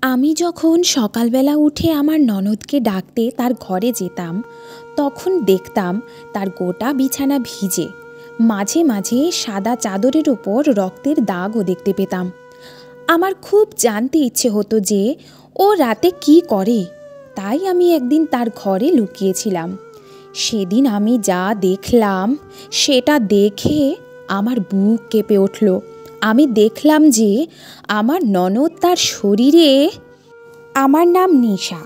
আমি যখন সকালবেলা উঠে আমার ননদকে ডাকতে তার ঘরে যেতাম, তখন দেখতাম তার গোটা বিছানা ভিজে। মাঝে মাঝে সাদা চাদরের ওপর রক্তের দাগও দেখতে পেতাম। আমার খুব জানতে ইচ্ছে হতো যে ও রাতে কি করে। তাই আমি একদিন তার ঘরে লুকিয়েছিলাম। সেদিন আমি যা দেখলাম সেটা দেখে আমার বুক কেঁপে উঠল। আমি দেখলাম যে আমার ননদ তার শরীরে। আমার নাম নিশা।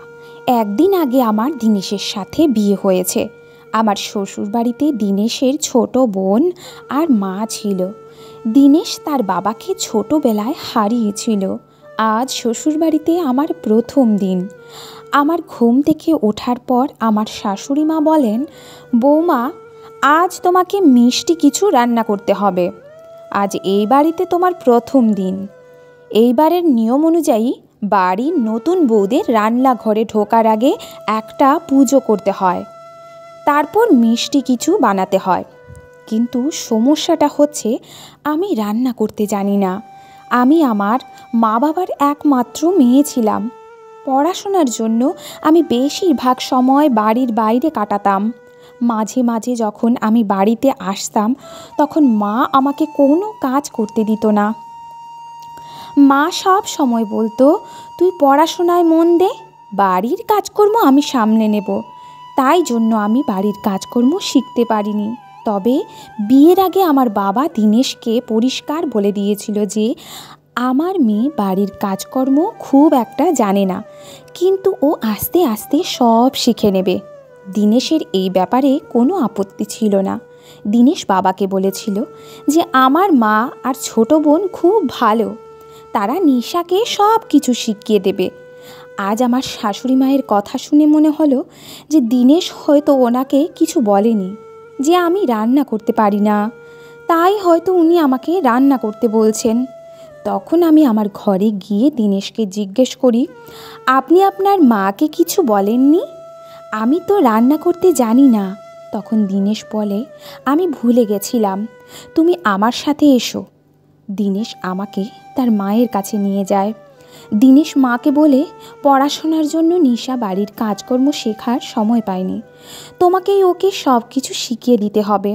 একদিন আগে আমার দিনেশের সাথে বিয়ে হয়েছে। আমার শ্বশুরবাড়িতে দিনেশের ছোট বোন আর মা ছিল। দিনেশ তার বাবাকে ছোটবেলায় হারিয়েছিল। আজ শ্বশুরবাড়িতে আমার প্রথম দিন। আমার ঘুম থেকে ওঠার পর আমার শাশুড়ি মা বলেন, বৌমা, আজ তোমাকে মিষ্টি কিছু রান্না করতে হবে। আজ এই বাড়িতে তোমার প্রথম দিন। এইবারের নিয়ম অনুযায়ী বাড়ির নতুন বউদের রান্নাঘরে ঢোকার আগে একটা পুজো করতে হয়, তারপর মিষ্টি কিছু বানাতে হয়। কিন্তু সমস্যাটা হচ্ছে আমি রান্না করতে জানি না। আমি আমার মা বাবার একমাত্র মেয়ে ছিলাম। পড়াশোনার জন্য আমি বেশিরভাগ সময় বাড়ির বাইরে কাটাতাম। মাঝে মাঝে যখন আমি বাড়িতে আসতাম তখন মা আমাকে কোনো কাজ করতে দিত না। মা সব সময় বলতো, তুই পড়াশোনায় মন দে, বাড়ির কাজকর্ম আমি সামলে নেব। তাই জন্য আমি বাড়ির কাজকর্ম শিখতে পারিনি। তবে বিয়ের আগে আমার বাবা দিনেশকে পরিষ্কার বলে দিয়েছিল যে আমার মেয়ে বাড়ির কাজকর্ম খুব একটা জানে না, কিন্তু ও আস্তে আস্তে সব শিখে নেবে। দিনেশের এই ব্যাপারে কোনো আপত্তি ছিল না। দিনেশ বাবাকে বলেছিল যে আমার মা আর ছোট বোন খুব ভালো, তারা নিশাকে সব কিছু শিখিয়ে দেবে। আজ আমার শাশুড়ি মায়ের কথা শুনে মনে হলো যে দিনেশ হয়তো ওনাকে কিছু বলেনি, যে আমি রান্না করতে পারি না, তাই হয়তো উনি আমাকে রান্না করতে বলছেন। তখন আমি আমার ঘরে গিয়ে দিনেশকে জিজ্ঞেস করি, আপনি আপনার মাকে কিছু বলেননি? আমি তো রান্না করতে জানি না। তখন দিনেশ বলে, আমি ভুলে গেছিলাম, তুমি আমার সাথে এসো। দিনেশ আমাকে তার মায়ের কাছে নিয়ে যায়। দিনেশ মাকে বলে, পড়াশোনার জন্য নিশা বাড়ির কাজকর্ম শেখার সময় পায়নি, তোমাকেই ওকে সব কিছু শিখিয়ে দিতে হবে।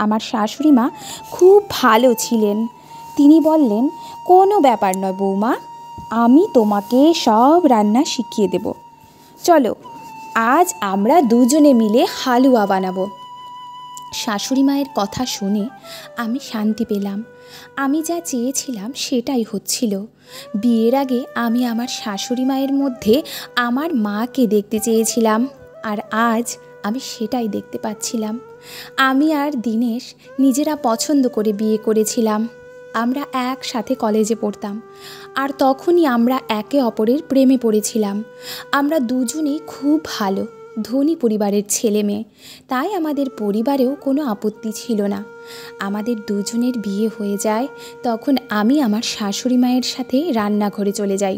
আমার শাশুড়ি মা খুব ভালো ছিলেন। তিনি বললেন, কোনো ব্যাপার নয় বৌমা, আমি তোমাকে সব রান্না শিখিয়ে দেব। চলো, আজ আমরা দুজনে মিলে হালুয়া বানাবো। শাশুড়ি মায়ের কথা শুনে আমি শান্তি পেলাম। আমি যা চেয়েছিলাম সেটাই হচ্ছিল। বিয়ের আগে আমি আমার শাশুড়ি মায়ের মধ্যে আমার মাকে দেখতে চেয়েছিলাম, আর আজ আমি সেটাই দেখতে পাচ্ছিলাম। আমি আর দিনেশ নিজেরা পছন্দ করে বিয়ে করেছিলাম। আমরা একসাথে কলেজে পড়তাম, আর তখনই আমরা একে অপরের প্রেমে পড়েছিলাম। আমরা দুজনেই খুব ভালো ধনী পরিবারের ছেলে মেয়ে, তাই আমাদের পরিবারেও কোনো আপত্তি ছিল না। আমাদের দুজনের বিয়ে হয়ে যায়। তখন আমি আমার শাশুড়ি মায়ের সাথে রান্নাঘরে চলে যাই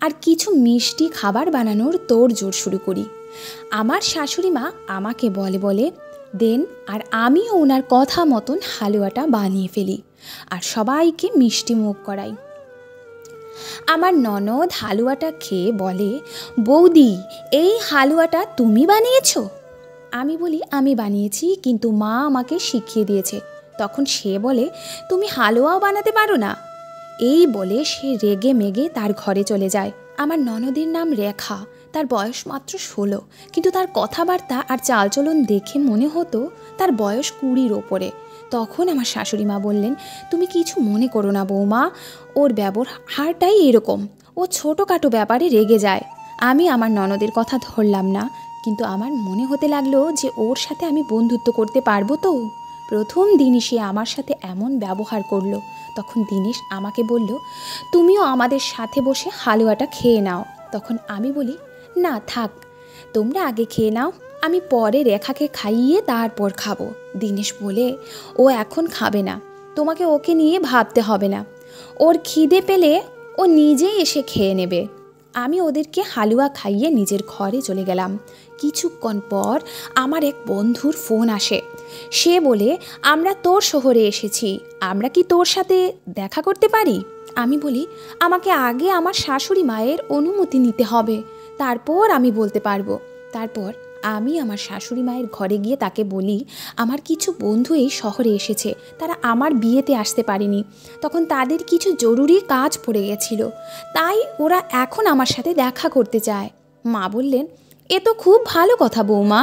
আর কিছু মিষ্টি খাবার বানানোর তোড়জোড় শুরু করি। আমার শাশুড়ি মা আমাকে বলে দেন, আর আমিও ওনার কথা মতন হালুয়াটা বানিয়ে ফেলি আর সবাইকে মিষ্টি মুখ করাই। আমার ননদ হালুয়াটা খেয়ে বলে, বৌদি, এই হালুয়াটা তুমি বানিয়েছো? আমি বলি, আমি বানিয়েছি, কিন্তু মা আমাকে শিখিয়ে দিয়েছে। তখন সে বলে, তুমি হালুয়াও বানাতে পারো না? এই বলে সে রেগে মেগে তার ঘরে চলে যায়। আমার ননদের নাম রেখা। তার বয়স মাত্র 16, কিন্তু তার কথাবার্তা আর চালচলন দেখে মনে হতো তার বয়স 20-র ওপরে। তখন আমার শাশুড়ি মা বললেন, তুমি কিছু মনে করো না বৌমা, ওর ব্যবহারটাই এরকম, ও ছোটোখাটো ব্যাপারে রেগে যায়। আমি আমার ননদের কথা ধরলাম না, কিন্তু আমার মনে হতে লাগলো যে ওর সাথে আমি বন্ধুত্ব করতে পারবো তো। প্রথম দিনই সে আমার সাথে এমন ব্যবহার করলো। তখন দিনেশ আমাকে বলল, তুমিও আমাদের সাথে বসে হালুয়াটা খেয়ে নাও। তখন আমি বলি, না থাক, তোমরা আগে খেয়ে নাও, আমি পরে রেখাকে খাইয়ে তারপর খাবো। দিনেশ বলে, ও এখন খাবে না, তোমাকে ওকে নিয়ে ভাবতে হবে না, ওর খিদে পেলে ও নিজেই এসে খেয়ে নেবে। আমি ওদেরকে হালুয়া খাইয়ে নিজের ঘরে চলে গেলাম। কিছুক্ষণ পর আমার এক বন্ধুর ফোন আসে। সে বলে, আমরা তোর শহরে এসেছি, আমরা কি তোর সাথে দেখা করতে পারি? আমি বলি, আমাকে আগে আমার শাশুড়ি মায়ের অনুমতি নিতে হবে, তারপর আমি বলতে পারবো। তারপর আমি আমার শাশুড়ি মায়ের ঘরে গিয়ে তাকে বলি, আমার কিছু বন্ধু এই শহরে এসেছে, তারা আমার বিয়েতে আসতে পারেনি, তখন তাদের কিছু জরুরি কাজ পড়ে গেছিল, তাই ওরা এখন আমার সাথে দেখা করতে চায়। মা বললেন, এ তো খুব ভালো কথা বৌমা,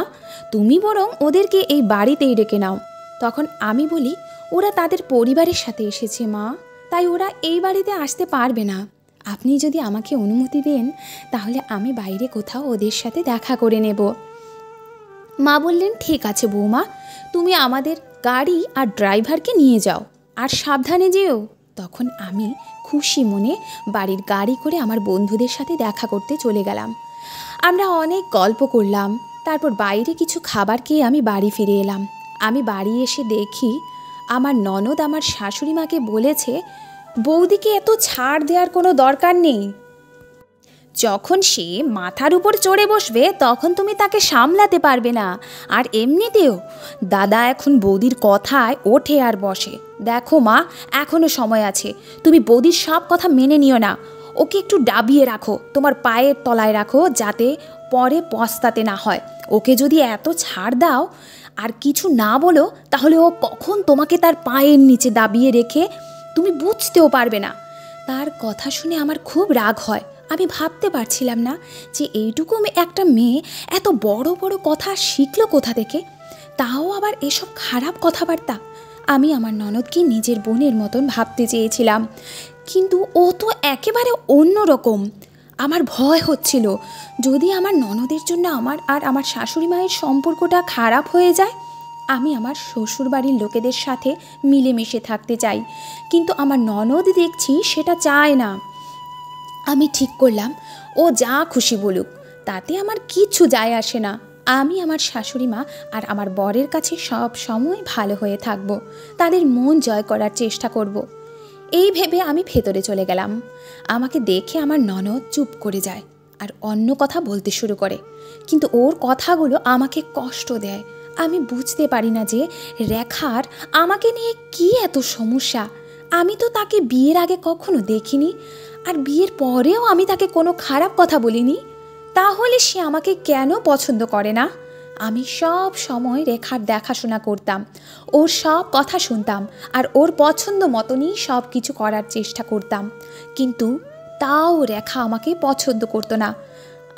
তুমি বরং ওদেরকে এই বাড়িতেই ডেকে নাও। তখন আমি বলি, ওরা তাদের পরিবারের সাথে এসেছে মা, তাই ওরা এই বাড়িতে আসতে পারবে না। আপনি যদি আমাকে অনুমতি দেন তাহলে আমি বাইরে কোথাও ওদের সাথে দেখা করে নেব। মা বললেন, ঠিক আছে বৌমা, তুমি আমাদের গাড়ি আর ড্রাইভারকে নিয়ে যাও, আর সাবধানে যেও। তখন আমি খুশি মনে বাড়ির গাড়ি করে আমার বন্ধুদের সাথে দেখা করতে চলে গেলাম। আমরা অনেক গল্প করলাম, তারপর বাইরে কিছু খাবার খেয়ে আমি বাড়ি ফিরে এলাম। আমি বাড়ি এসে দেখি আমার ননদ আমার শাশুড়ি মাকে বলেছে, বৌদিকে এত ছাড় দেওয়ার কোনো দরকার নেই, যখন সে মাথার উপর চড়ে বসবে তখন তুমি তাকে সামলাতে পারবে না। আর এমনিতেও দাদা এখন বৌদির কথায় ওঠে আর বসে। দেখো মা, এখনও সময় আছে, তুমি বৌদির সব কথা মেনে নিও না, ওকে একটু ডাবিয়ে রাখো, তোমার পায়ের তলায় রাখো, যাতে পরে পস্তাতে না হয়। ওকে যদি এত ছাড় দাও আর কিছু না বলো, তাহলে ও কখন তোমাকে তার পায়ের নিচে দাবিয়ে রেখে তুমি বুঝতেও পারবে না। তার কথা শুনে আমার খুব রাগ হয়। আমি ভাবতে পারছিলাম না যে এইটুকু একটা মেয়ে এত বড় বড় কথা শিখলো কোথা থেকে, তাও আবার এসব খারাপ কথাবার্তা। আমি আমার ননদকে নিজের বোনের মতন ভাবতে চেয়েছিলাম, কিন্তু ও তো একেবারে অন্য রকম। আমার ভয় হচ্ছিল, যদি আমার ননদের জন্য আমার আর আমার শাশুড়ি মায়ের সম্পর্কটা খারাপ হয়ে যায়। আমি আমার শ্বশুরবাড়ির লোকেদের সাথে মিলেমিশে থাকতে চাই, কিন্তু আমার ননদ দেখছি সেটা চায় না। আমি ঠিক করলাম, ও যা খুশি বলুক, তাতে আমার কিচ্ছু যায় আসে না। আমি আমার শাশুড়ি মা আর আমার বরের কাছে সব সময় ভালো হয়ে থাকব, তাদের মন জয় করার চেষ্টা করব। এই ভেবে আমি ভেতরে চলে গেলাম। আমাকে দেখে আমার ননদ চুপ করে যায় আর অন্য কথা বলতে শুরু করে, কিন্তু ওর কথাগুলো আমাকে কষ্ট দেয়। আমি বুঝতে পারি না যে রেখার আমাকে নিয়ে কি এত সমস্যা। আমি তো তাকে বিয়ের আগে কখনো দেখিনি, আর বিয়ের পরেও আমি তাকে কোনো খারাপ কথা বলিনি, তাহলে সে আমাকে কেন পছন্দ করে না? আমি সব সময় রেখার দেখাশোনা করতাম, ওর সব কথা শুনতাম আর ওর পছন্দ মতনই সব কিছু করার চেষ্টা করতাম, কিন্তু তাও রেখা আমাকে পছন্দ করতো না।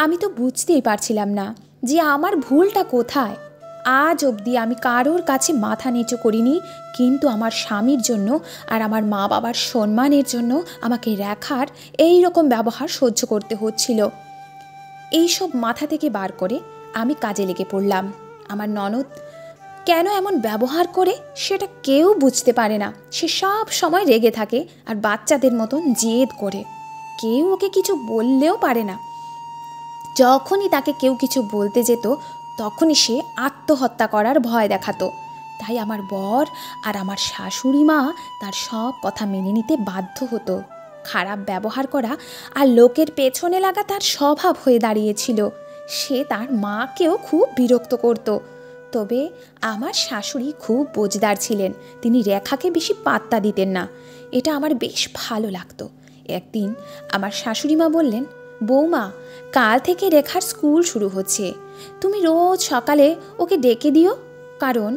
আমি তো বুঝতেই পারছিলাম না যে আমার ভুলটা কোথায়। আজ অবধি আমি কারোর কাছে মাথা নিচু করিনি, কিন্তু আমার স্বামীর জন্য আর আমার মা বাবার সম্মানের জন্য আমাকে রেখার এই রকম ব্যবহার সহ্য করতে হচ্ছিল। এইসব মাথা থেকে বার করে আমি কাজে লেগে পড়লাম। আমার ননদ কেন এমন ব্যবহার করে সেটা কেউ বুঝতে পারে না। সে সব সময় রেগে থাকে আর বাচ্চাদের মতন জেদ করে, কেউ ওকে কিছু বললেও পারে না। যখনই তাকে কেউ কিছু বলতে যেত তখনই সে আত্মহত্যা করার ভয় দেখাতো। তাই আমার বর আর আমার শাশুড়ি মা তার সব কথা মেনে নিতে বাধ্য হতো। খারাপ ব্যবহার করা আর লোকের পেছনে লাগা তার স্বভাব হয়ে দাঁড়িয়েছিল। সে তার মাকেও খুব বিরক্ত করত। তবে আমার শাশুড়ি খুব বোঝদার ছিলেন, তিনি রেখাকে বেশি পাত্তা দিতেন না। এটা আমার বেশ ভালো লাগতো। একদিন আমার শাশুড়ি মা বললেন, বৌমা, কাল থেকে রেখার স্কুল শুরু হচ্ছে, তুমি রোজ সকালে ওকে ডেকে দিও, কারণ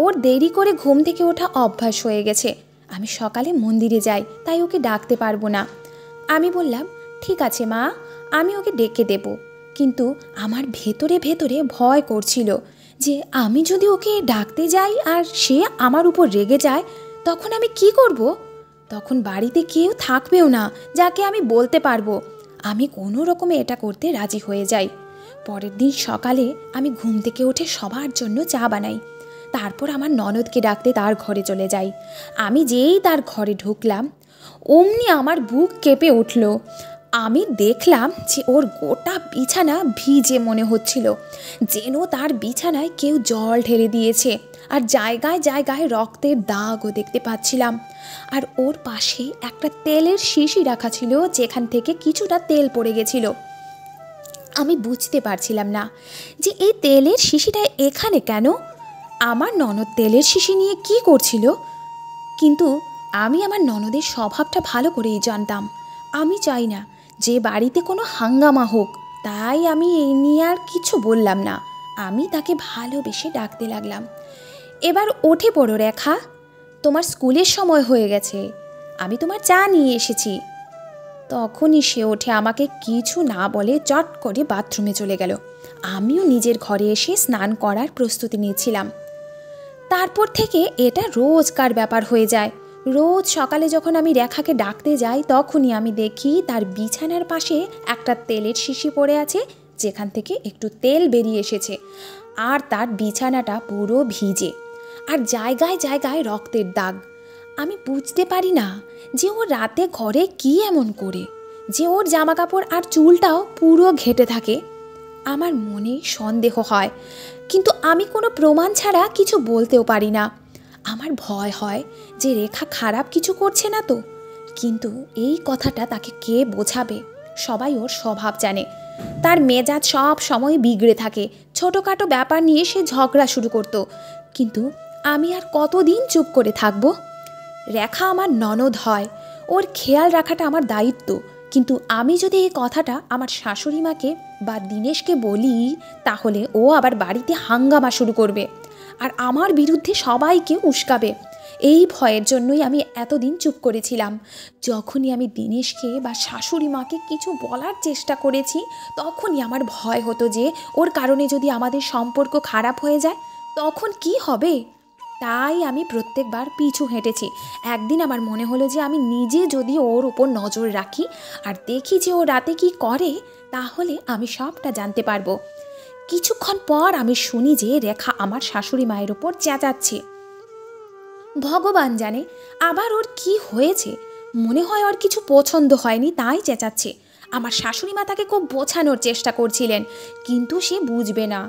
ওর দেরি করে ঘুম থেকে ওঠা অভ্যাস হয়ে গেছে। আমি সকালে মন্দিরে যাই, তাই ওকে ডাকতে পারবো না। আমি বললাম, ঠিক আছে মা, আমি ওকে ডেকে দেব, কিন্তু আমার ভেতরে ভেতরে ভয় করছিল যে আমি যদি ওকে ডাকতে যাই আর সে আমার উপর রেগে যায়, তখন আমি কি করব? তখন বাড়িতে কেউ থাকবেও না যাকে আমি বলতে পারবো। আমি কোনো রকমে এটা করতে রাজি হয়ে যাই। পরের দিন সকালে আমি ঘুম থেকে উঠে সবার জন্য চা বানাই, তারপর আমার ননদকে ডাকতে তার ঘরে চলে যাই। আমি যেই তার ঘরে ঢুকলাম, অমনি আমার বুক কেঁপে উঠল। আমি দেখলাম যে ওর গোটা বিছানা ভিজে মনে হচ্ছিল, যেন তার বিছানায় কেউ জল ঢেলে দিয়েছে, আর জায়গায় জায়গায় রক্তের দাগও দেখতে পাচ্ছিলাম। আর ওর পাশে একটা তেলের শিশি রাখা ছিল, যেখান থেকে কিছুটা তেল পড়ে গেছিল। আমি বুঝতে পারছিলাম না যে এই তেলের শিশিটা এখানে কেন। আমার ননদ তেলের শিশি নিয়ে কি করছিল, কিন্তু আমি আমার ননদের স্বভাবটা ভালো করেই জানতাম। আমি চাই না যে বাড়িতে কোনো হাঙ্গামা হোক, তাই আমি এই নিয়ে আর কিছু বললাম না। আমি তাকে ভালোবেসে ডাকতে লাগলাম, এবার ওঠে পড়ো রেখা, তোমার স্কুলের সময় হয়ে গেছে, আমি তোমার চা নিয়ে এসেছি। তখনই সে ওঠে আমাকে কিছু না বলে চট করে বাথরুমে চলে গেল। আমিও নিজের ঘরে এসে স্নান করার প্রস্তুতি নিয়েছিলাম। তারপর থেকে এটা রোজকার ব্যাপার হয়ে যায়। রোজ সকালে যখন আমি রেখাকে ডাকতে যাই, তখনই আমি দেখি তার বিছানার পাশে একটা তেলের শিশি পড়ে আছে, যেখান থেকে একটু তেল বেরিয়ে এসেছে, আর তার বিছানাটা পুরো ভিজে, আর জায়গায় জায়গায় রক্তের দাগ। আমি বুঝতে পারি না যে ও রাতে ঘরে কি এমন করে যে ওর জামাকাপড় আর চুলটাও পুরো ঘেঁটে থাকে। আমার মনে সন্দেহ হয়, কিন্তু আমি কোনো প্রমাণ ছাড়া কিছু বলতেও পারি না। আমার ভয় হয় যে রেখা খারাপ কিছু করছে না তো। কিন্তু এই কথাটা তাকে কে বোঝাবে? সবাই ওর স্বভাব জানে, তার মেজাজ সব সময় বিগড়ে থাকে। ছোটোখাটো ব্যাপার নিয়ে সে ঝগড়া শুরু করতো। কিন্তু আমি আর কতদিন চুপ করে থাকবো? রেখা আমার ননদ হয়, ওর খেয়াল রাখাটা আমার দায়িত্ব। কিন্তু আমি যদি এই কথাটা আমার শাশুড়ি মাকে বা দীনেশকে বলি, তাহলে ও আবার বাড়িতে হাঙ্গামা শুরু করবে আর আমার বিরুদ্ধে সবাইকে উস্কাবে। এই ভয়ের জন্যই আমি এতদিন চুপ করেছিলাম। যখনই আমি দীনেশকে বা শাশুড়ি মাকে কিছু বলার চেষ্টা করেছি, তখনই আমার ভয় হতো যে ওর কারণে যদি আমাদের সম্পর্ক খারাপ হয়ে যায়, তখন কি হবে। তাই আমি প্রত্যেকবার পিছু হেঁটেছি। একদিন আমার মনে হলো যে আমি নিজে যদি ওর উপর নজর রাখি আর দেখি যে ও রাতে কি করে, তাহলে আমি সবটা জানতে পারবো। কিছুক্ষণ পর আমি শুনি যে রেখা আমার শাশুড়ি মায়ের ওপর চেঁচাচ্ছে। ভগবান জানে আবার ওর কি হয়েছে, মনে হয় ওর কিছু পছন্দ হয়নি তাই চেঁচাচ্ছে। আমার শাশুড়ি মা তাকে খুব বোঝানোর চেষ্টা করছিলেন, কিন্তু সে বুঝবে না।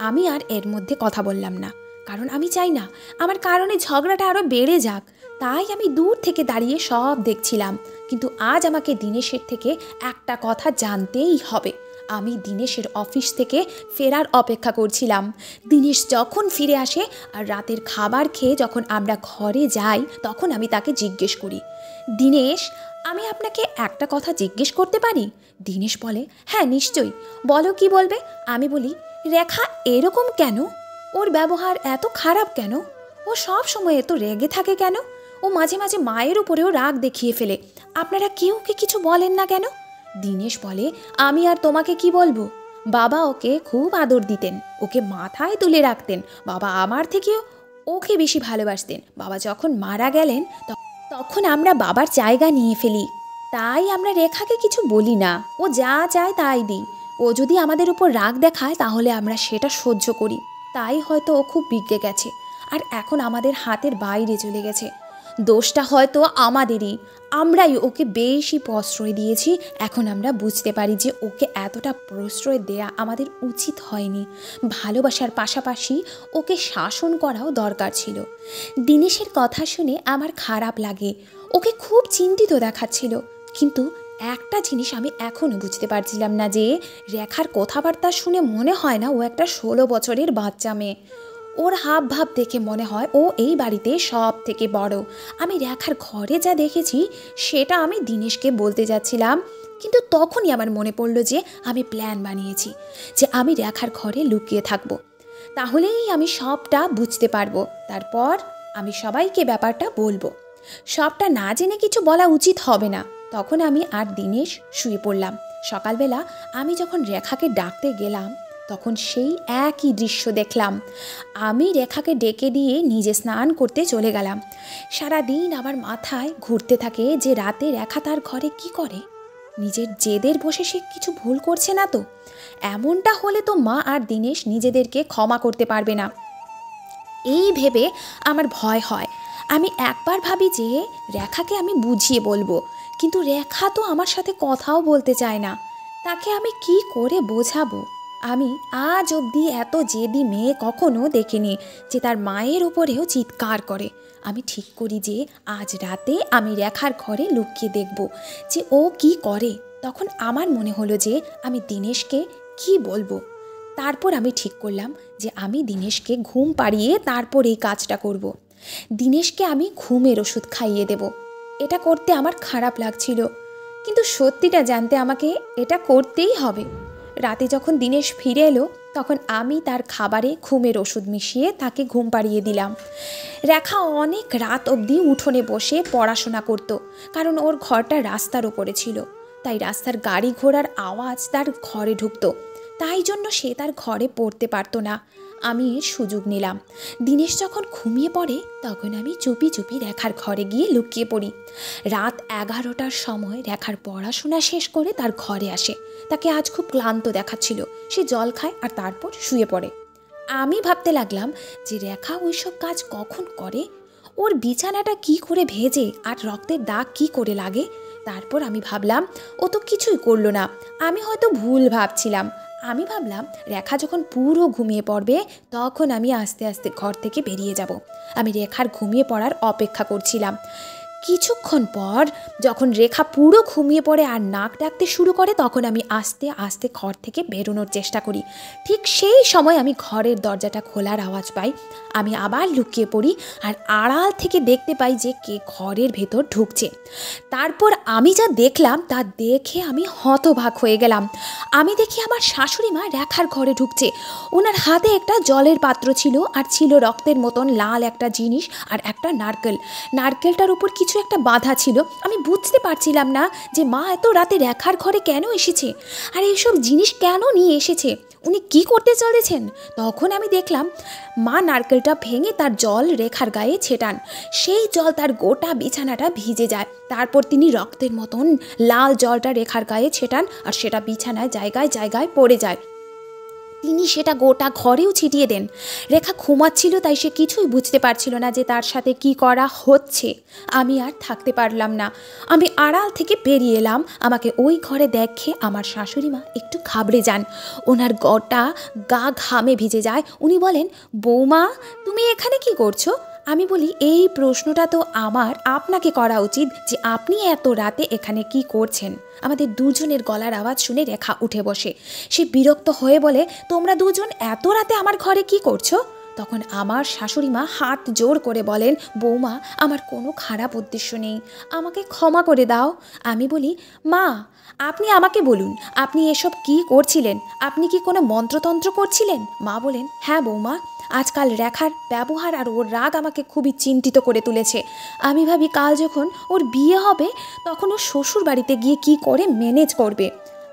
আমি আর এর মধ্যে কথা বললাম না, কারণ আমি চাই না আমার কারণে ঝগড়াটা আরও বেড়ে যাক। তাই আমি দূর থেকে দাঁড়িয়ে সব দেখছিলাম। কিন্তু আজ আমাকে দীনেশের থেকে একটা কথা জানতেই হবে। আমি দীনেশের অফিস থেকে ফেরার অপেক্ষা করছিলাম। দীনেশ যখন ফিরে আসে আর রাতের খাবার খেয়ে যখন আমরা ঘরে যাই, তখন আমি তাকে জিজ্ঞেস করি, দীনেশ, আমি আপনাকে একটা কথা জিজ্ঞেস করতে পারি? দীনেশ বলে, হ্যাঁ নিশ্চয়ই, বলো কি বলবে। আমি বলি, রেখা এরকম কেন? ওর ব্যবহার এত খারাপ কেন? ও সব সময় এত রেগে থাকে কেন? ও মাঝে মাঝে মায়ের উপরেও রাগ দেখিয়ে ফেলে। আপনারা কেউ কি কিছু বলেন না কেন? দীনেশ বলে, আমি আর তোমাকে কি বলবো? বাবা ওকে খুব আদর দিতেন, ওকে মাথায় তুলে রাখতেন। বাবা আমার থেকেও ওকে বেশি ভালোবাসতেন। বাবা যখন মারা গেলেন, তখন আমরা বাবার জায়গা নিয়ে ফেলি। তাই আমরা রেখাকে কিছু বলি না, ও যা চায় তাই দিই। ও যদি আমাদের উপর রাগ দেখায়, তাহলে আমরা সেটা সহ্য করি। তাই হয়তো ও খুব বিগড়ে গেছে আর এখন আমাদের হাতের বাইরে চলে গেছে। দোষটা হয়তো আমাদেরই, আমরাই ওকে বেশি প্রশ্রয় দিয়েছি। এখন আমরা বুঝতে পারি যে ওকে এতটা প্রশ্রয় দেয়া আমাদের উচিত হয়নি। ভালোবাসার পাশাপাশি ওকে শাসন করাও দরকার ছিল। দীনেশের কথা শুনে আমার খারাপ লাগে, ওকে খুব চিন্তিত দেখাচ্ছিল। কিন্তু একটা জিনিস আমি এখনও বুঝতে পারছিলাম না, যে রেখার কথাবার্তা শুনে মনে হয় না ও একটা 16 বছরের বাচ্চা মেয়ে। ওর হাব ভাব দেখে মনে হয় ও এই বাড়িতে সব থেকে বড়। আমি রেখার ঘরে যা দেখেছি সেটা আমি দীনেশকে বলতে যাচ্ছিলাম, কিন্তু তখনই আমার মনে পড়লো যে আমি প্ল্যান বানিয়েছি যে আমি রেখার ঘরে লুকিয়ে থাকবো, তাহলেই আমি সবটা বুঝতে পারবো। তারপর আমি সবাইকে ব্যাপারটা বলবো। সবটা না জেনে কিছু বলা উচিত হবে না। তখন আমি আর দীনেশ শুয়ে পড়লাম। সকালবেলা আমি যখন রেখাকে ডাকতে গেলাম, তখন সেই একই দৃশ্য দেখলাম। আমি রেখাকে ডেকে দিয়ে নিজে স্নান করতে চলে গেলাম। সারাদিন আমার মাথায় ঘুরতে থাকে যে রাতে রেখা তার ঘরে কি করে। নিজের জেদের বসে সে কিছু ভুল করছে না তো? এমনটা হলে তো মা আর দীনেশ নিজেদেরকে ক্ষমা করতে পারবে না। এই ভেবে আমার ভয় হয়। আমি একবার ভাবি যে রেখাকে আমি বুঝিয়ে বলবো, কিন্তু রেখা তো আমার সাথে কথাও বলতে চায় না। তাকে আমি কি করে বোঝাবো? আমি আজ অবধি এত জেদি মেয়ে কখনো দেখিনি যে তার মায়ের উপরেও চিৎকার করে। আমি ঠিক করি যে আজ রাতে আমি রেখার ঘরে লুকিয়ে দেখব যে ও কি করে। তখন আমার মনে হলো যে আমি দীনেশকে কি বলবো। তারপর আমি ঠিক করলাম যে আমি দীনেশকে ঘুম পাড়িয়ে তারপর এই কাজটা করব। দিনেশকে আমি ঘুমের ওষুধ খাইয়ে দেব। এটা করতে আমার খারাপ লাগছিল, কিন্তু সত্যিটা জানতে আমাকে এটা করতেই হবে। রাতে যখন দিনেশ ফিরে এলো তখন আমি তার খাবারে ঘুমের ওষুধ মিশিয়ে তাকে ঘুম পাড়িয়ে দিলাম। রেখা অনেক রাত অবধি উঠোনে বসে পড়াশোনা করত, কারণ ওর ঘরটা রাস্তার ওপরে ছিল, তাই রাস্তার গাড়ি ঘোড়ার আওয়াজ তার ঘরে ঢুকতো। তাই জন্য সে তার ঘরে পড়তে পারতো না। আমি সুযোগ নিলাম। দিনেশ যখন ঘুমিয়ে পড়ে তখন আমি চুপি চুপি রেখার ঘরে গিয়ে লুকিয়ে পড়ি। রাত 11টার সময় রেখার পড়াশোনা শেষ করে তার ঘরে আসে। তাকে আজ খুব ক্লান্ত দেখাচ্ছিল। সে জল খায় আর তারপর শুয়ে পড়ে। আমি ভাবতে লাগলাম যে রেখা ওইসব কাজ কখন করে, ওর বিছানাটা কি করে ভেজে আর রক্তের দাগ কি করে লাগে। তারপর আমি ভাবলাম ও তো কিছুই করলো না, আমি হয়তো ভুল ভাবছিলাম। আমি ভাবলাম রেখা যখন পুরো ঘুমিয়ে পড়বে তখন আমি আস্তে আস্তে ঘর থেকে বেরিয়ে যাব। আমি রেখার ঘুমিয়ে পড়ার অপেক্ষা করছিলাম। কিছুক্ষণ পর যখন রেখা পুরো ঘুমিয়ে পড়ে আর নাক ডাকতে শুরু করে তখন আমি আস্তে আস্তে ঘর থেকে বেরোনোর চেষ্টা করি। ঠিক সেই সময় আমি ঘরের দরজাটা খোলার আওয়াজ পাই। আমি আবার লুকিয়ে পড়ি আর আড়াল থেকে দেখতে পাই যে কে ঘরের ভেতর ঢুকছে। তারপর আমি যা দেখলাম তা দেখে আমি হতবাক হয়ে গেলাম। আমি দেখি আমার শাশুড়ি মা রেখার ঘরে ঢুকছে। ওনার হাতে একটা জলের পাত্র ছিল আর ছিল রক্তের মতন লাল একটা জিনিস আর একটা নারকেলটার উপর কিছু একটা বাঁধা ছিল। আমি বুঝতে পারছিলাম না যে মা এত রাতে রেখার ঘরে কেন এসেছে আর এইসব জিনিস কেন নিয়ে এসেছে, উনি কি করতে চলেছেন। তখন আমি দেখলাম মা নারকেলটা ভেঙে তার জল রেখার গায়ে ছেটান। সেই জল তার গোটা বিছানাটা ভিজে যায়। তারপর তিনি রক্তের মতন লাল জলটা রেখার গায়ে ছেটান আর সেটা বিছানায় জায়গায় জায়গায় পড়ে যায়। তিনি সেটা গোটা ঘরেও ছিটিয়ে দেন। রেখা ঘুমাচ্ছিল, তাই সে কিছুই বুঝতে পারছিল না যে তার সাথে কি করা হচ্ছে। আমি আর থাকতে পারলাম না। আমি আড়াল থেকে বেরিয়ে এলাম। আমাকে ওই ঘরে দেখে আমার শাশুড়ি মা একটু ঘাবড়ে যান। ওনার গা ঘামে ভিজে যায়। উনি বলেন, বৌমা তুমি এখানে কি করছো? আমি বলি, এই প্রশ্নটা তো আমার আপনাকে করা উচিত যে আপনি এত রাতে এখানে কি করছেন। আমাদের দুজনের গলার আওয়াজ শুনে রেখা উঠে বসে। সে বিরক্ত হয়ে বলে, তোমরা দুজন এত রাতে আমার ঘরে কি করছো? তখন আমার শাশুড়ি মা হাত জোর করে বলেন, বৌমা আমার কোনো খারাপ উদ্দেশ্য নেই, আমাকে ক্ষমা করে দাও। আমি বলি, মা আপনি আমাকে বলুন, আপনি এসব কি করছিলেন? আপনি কি কোনো মন্ত্রতন্ত্র করছিলেন? মা বলেন, হ্যাঁ বৌমা, আজকাল রেখার ব্যবহার আর ওর রাগ আমাকে খুবই চিন্তিত করে তুলেছে। আমি ভাবি কাল যখন ওর বিয়ে হবে তখন ও শ্বশুর বাড়িতে গিয়ে কি করে ম্যানেজ করবে।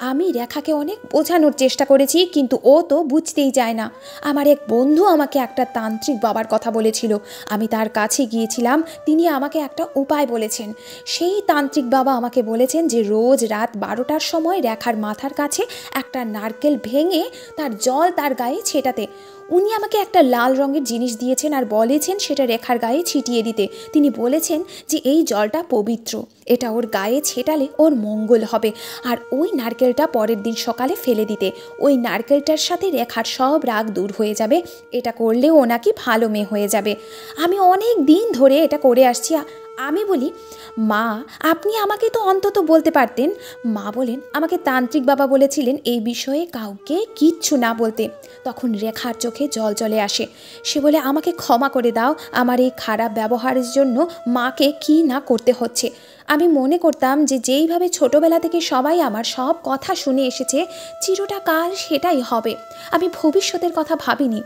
আমি রেখাকে অনেক বোঝানোর চেষ্টা করেছি, কিন্তু ও তো বুঝতেই চায় না। আমার এক বন্ধু আমাকে একটা তান্ত্রিক বাবার কথা বলেছিল। আমি তার কাছে গিয়েছিলাম। তিনি আমাকে একটা উপায় বলেছেন। সেই তান্ত্রিক বাবা আমাকে বলেছেন যে রোজ রাত 12টার সময় রেখার মাথার কাছে একটা নারকেল ভেঙে তার জল তার গায়ে ছেটাতে। উনি আমাকে একটা লাল রঙের জিনিস দিয়েছেন আর বলেছেন সেটা রেখার গায়ে ছিটিয়ে দিতে। তিনি বলেছেন যে এই জলটা পবিত্র, এটা ওর গায়ে ছেটালে ওর মঙ্গল হবে। আর ওই নারকেলটা পরের দিন সকালে ফেলে দিতে। ওই নারকেলটার সাথে রেখার সব রাগ দূর হয়ে যাবে। এটা করলেও ও নাকি ভালো মেয়ে হয়ে যাবে। আমি অনেক দিন ধরে এটা করে আসছি। আমি বলি, মা আপনি আমাকে তো অন্তত বলতে পারতেন। মা বলেন, আমাকে তান্ত্রিক বাবা বলেছিলেন এই বিষয়ে কাউকে কিচ্ছু না বলতে। তখন রেখার চোখে জল চলে আসে। সে বলে, আমাকে ক্ষমা করে দাও, আমার এই খারাপ ব্যবহারের জন্য মাকে কি না করতে হচ্ছে। আমি মনে করতাম যে যেইভাবে ছোটবেলা থেকে সবাই আমার সব কথা শুনে এসেছে চিরটা কাল সেটাই হবে। আমি ভবিষ্যতের কথা ভাবিনি।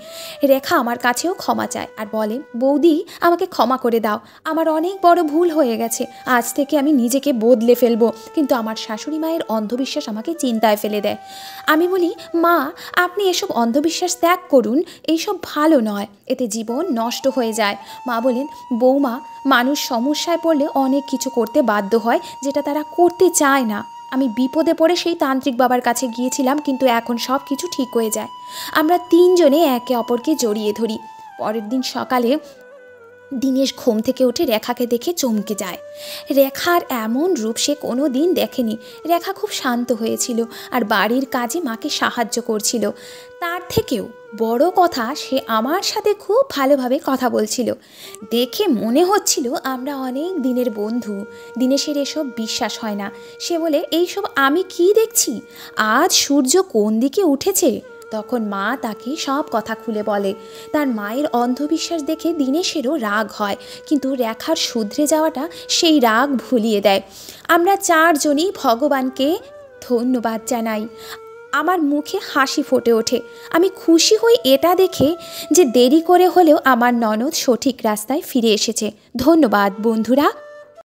রেখা আমার কাছেও ক্ষমা চায় আর বলে, বৌদি আমাকে ক্ষমা করে দাও, আমার অনেক বড় ভুল হয়ে গেছে, আজ থেকে আমি নিজেকে বদলে ফেলবো। কিন্তু আমার শাশুড়ি মায়ের অন্ধবিশ্বাস আমাকে চিন্তায় ফেলে দেয়। আমি বলি, মা আপনি এসব অন্ধবিশ্বাস ত্যাগ করুন, এইসব ভালো নয়, এতে জীবন নষ্ট হয়ে যায়। মা বলেন, বৌমা মানুষ সমস্যায় পড়লে অনেক কিছু করতে বাধ্য হয় যেটা তারা করতে চায় না। আমি বিপদে পড়ে সেই তান্ত্রিক বাবার কাছে গিয়েছিলাম, কিন্তু এখন সব কিছু ঠিক হয়ে যায়। আমরা তিনজনে একে অপরকে জড়িয়ে ধরি। পরের দিন সকালে দিনেশ ঘুম থেকে উঠে রেখাকে দেখে চমকে যায়। রেখার এমন রূপ সে কোনো দিন দেখেনি। রেখা খুব শান্ত হয়েছিল আর বাড়ির কাজে মাকে সাহায্য করছিল। তার থেকেও বড় কথা, সে আমার সাথে খুব ভালোভাবে কথা বলছিল। দেখে মনে হচ্ছিল আমরা অনেক দিনের বন্ধু। দিনেশের এসব বিশ্বাস হয় না। সে বলে, এইসব আমি কি দেখছি? আজ সূর্য কোন দিকে উঠেছে তখন মা তাকে সব কথা খুলে বলে। তার মায়ের অন্ধবিশ্বাস দেখে দীনেশেরও রাগ হয়, কিন্তু রেখার শুধরে যাওয়াটা সেই রাগ ভুলিয়ে দেয়। আমরা চারজনই ভগবানকে ধন্যবাদ জানাই। আমার মুখে হাসি ফুটে ওঠে। আমি খুশি হই এটা দেখে যে দেরি করে হলেও আমার ননদ সঠিক রাস্তায় ফিরে এসেছে। ধন্যবাদ বন্ধুরা।